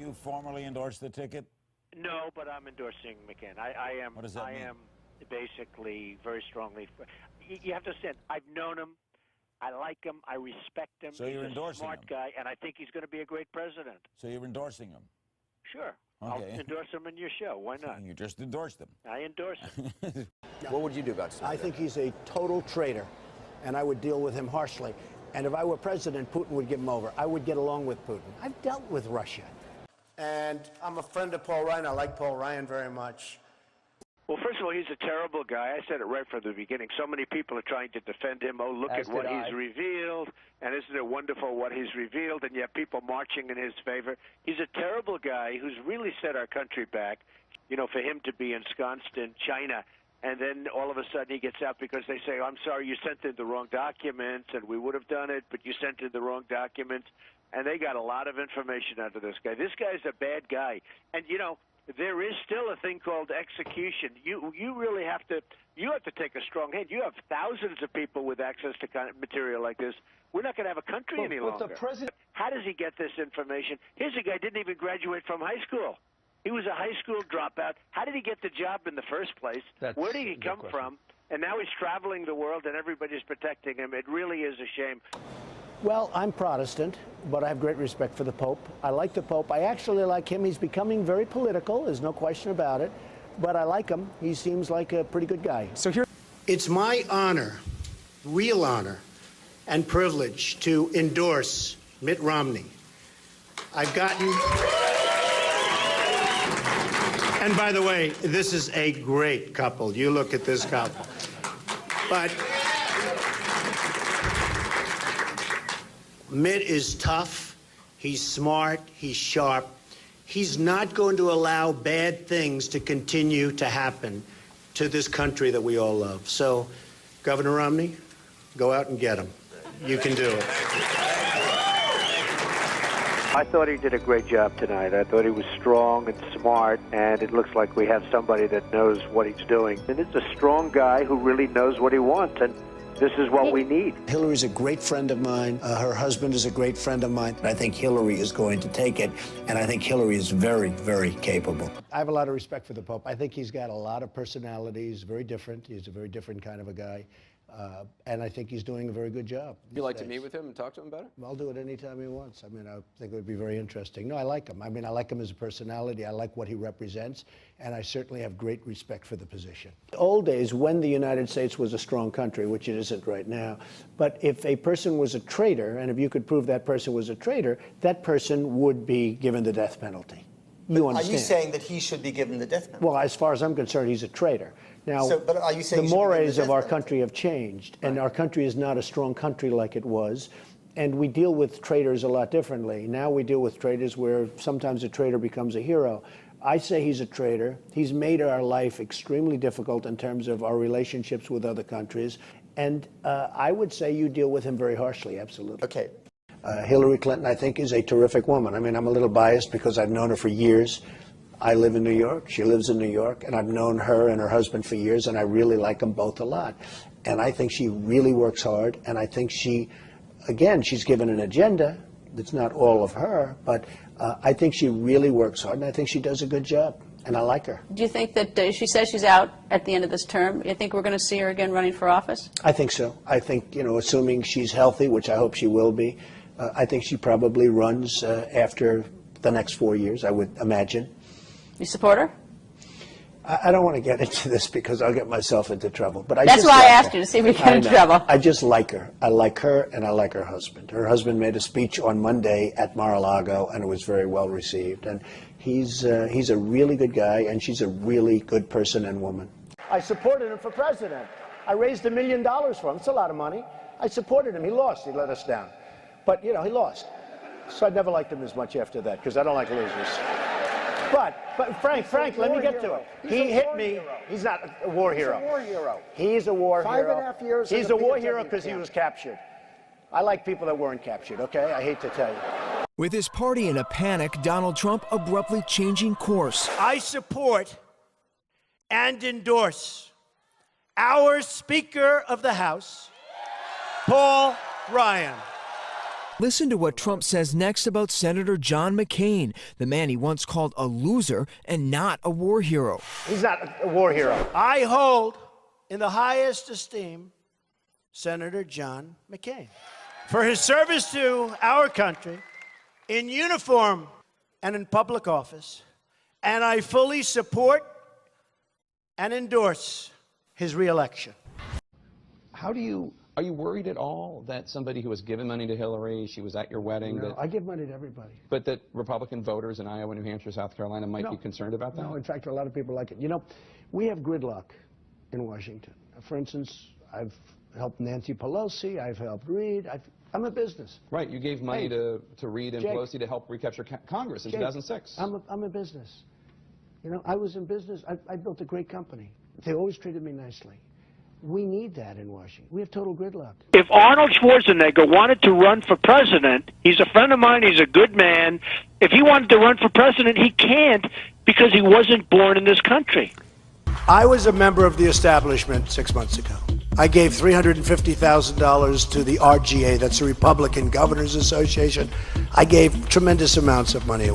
you formally endorse the ticket? No, but I'm endorsing McCain. I am. What does that mean? am basically very strongly. You have to understand. I've known him. I like him. I respect him. So you're He's a endorsing smart him? guy, and I think he's going to be a great president. So you're endorsing him? Sure. Okay. I'll endorse him in your show. Why not? You just endorsed him. I endorse him. What would you do about Snowden? I think he's a total traitor, and I would deal with him harshly. And if I were president, Putin would give him over. I would get along with Putin. I've dealt with Russia. And I'm a friend of Paul Ryan. I like Paul Ryan very much. Well, first of all, he's a terrible guy. I said it right from the beginning. So many people are trying to defend him. Oh, look As at what did I. he's revealed. And isn't it wonderful what he's revealed? And yet people marching in his favor. He's a terrible guy who's really set our country back, you know, for him to be ensconced in China. And then all of a sudden he gets out because they say, I'm sorry, you sent in the wrong documents, and we would have done it, but you sent in the wrong documents. And they got a lot of information out of this guy. This guy's a bad guy. And, you know, there is still a thing called execution. You really have to take a strong hand. You have thousands of people with access to kind of material like this. We're not going to have a country any longer. How does he get this information? Here's a guy who didn't even graduate from high school. He was a high school dropout. How did he get the job in the first place? Where did he come from? And now he's traveling the world and everybody's protecting him. It really is a shame. Well, I'm Protestant, but I have great respect for the Pope. I like the Pope. I actually like him. He's becoming very political. There's no question about it. But I like him. He seems like a pretty good guy. So here, it's my honor, real honor, and privilege to endorse Mitt Romney. I've gotten... And by the way, this is a great couple. You look at this couple. But Mitt is tough, he's smart, he's sharp. He's not going to allow bad things to continue to happen to this country that we all love. So, Governor Romney, go out and get him. You can do it. I thought he did a great job tonight. I thought he was strong and smart, and it looks like we have somebody that knows what he's doing. And it's a strong guy who really knows what he wants, and this is what we need. Hillary's a great friend of mine. Her husband is a great friend of mine. I think Hillary is going to take it, and I think Hillary is very, very capable. I have a lot of respect for the Pope. I think he's got a lot of personalities, very different. He's a very different kind of a guy. And I think he's doing a very good job. Would you like to meet with him and talk to him about it? I'll do it anytime he wants. I mean, I think it would be very interesting. No, I like him. I mean, I like him as a personality. I like what he represents. And I certainly have great respect for the position. Old days, when the United States was a strong country, which it isn't right now, but if a person was a traitor, and if you could prove that person was a traitor, that person would be given the death penalty. You understand? Are you saying that he should be given the death penalty? Well, as far as I'm concerned, he's a traitor. Now, but are you saying the mores of our country have changed, and our country is not a strong country like it was, and we deal with traitors a lot differently. Now we deal with traitors where sometimes a traitor becomes a hero. I say he's a traitor. He's made our life extremely difficult in terms of our relationships with other countries, and I would say you deal with him very harshly, absolutely. Okay. Hillary Clinton, I think, is a terrific woman. I mean, I'm a little biased because I've known her for years. I live in New York, she lives in New York, and I've known her and her husband for years, and I really like them both a lot. And I think she really works hard, and I think she, again, she's given an agenda that's not all of her, but I think she really works hard, and I think she does a good job, and I like her. Do you think that she says she's out at the end of this term? You think we're going to see her again running for office? I think so. I think, you know, assuming she's healthy, which I hope she will be, I think she probably runs after the next 4 years, I would imagine. You support her? I don't want to get into this because I'll get myself into trouble. But That's why I asked you, to see if we get in trouble. I just like her. I like her, and I like her husband. Her husband made a speech on Monday at Mar-a-Lago, and it was very well received. And he's a really good guy, and she's a really good person and woman. I supported him for president. I raised $1 million for him. It's a lot of money. I supported him. He lost. He let us down. But, you know, he lost. So I never liked him as much after that, because I don't like losers. But Frank, let me get to it. He hit me. He's not a war hero. He's a war hero. He's a war hero. 5.5 years. He's a war hero because he was captured. I like people that weren't captured, okay? I hate to tell you. With his party in a panic, Donald Trump abruptly changing course. I support and endorse our Speaker of the House, Paul Ryan. Listen to what Trump says next about Senator John McCain, the man he once called a loser and not a war hero. He's not a war hero. I hold in the highest esteem Senator John McCain for his service to our country in uniform and in public office, and I fully support and endorse his reelection. Are you worried at all that somebody who has given money to Hillary, she was at your wedding, No, I give money to everybody. but that Republican voters in Iowa, New Hampshire, South Carolina might be concerned about that? No, in fact, a lot of people like it. You know, we have gridlock in Washington. For instance, I've helped Nancy Pelosi, I've helped Reid, I'm a business. Right, you gave money Hey, to Reid and Jake, Pelosi to help recapture Congress in Jake, 2006. I'm a business. You know, I was in business. I built a great company. They always treated me nicely. We need that in Washington. We have total gridlock. If Arnold Schwarzenegger wanted to run for president, he's a friend of mine, he's a good man. If he wanted to run for president, he can't because he wasn't born in this country. I was a member of the establishment 6 months ago. I gave $350,000 to the RGA, that's the Republican Governors Association. I gave tremendous amounts of money away.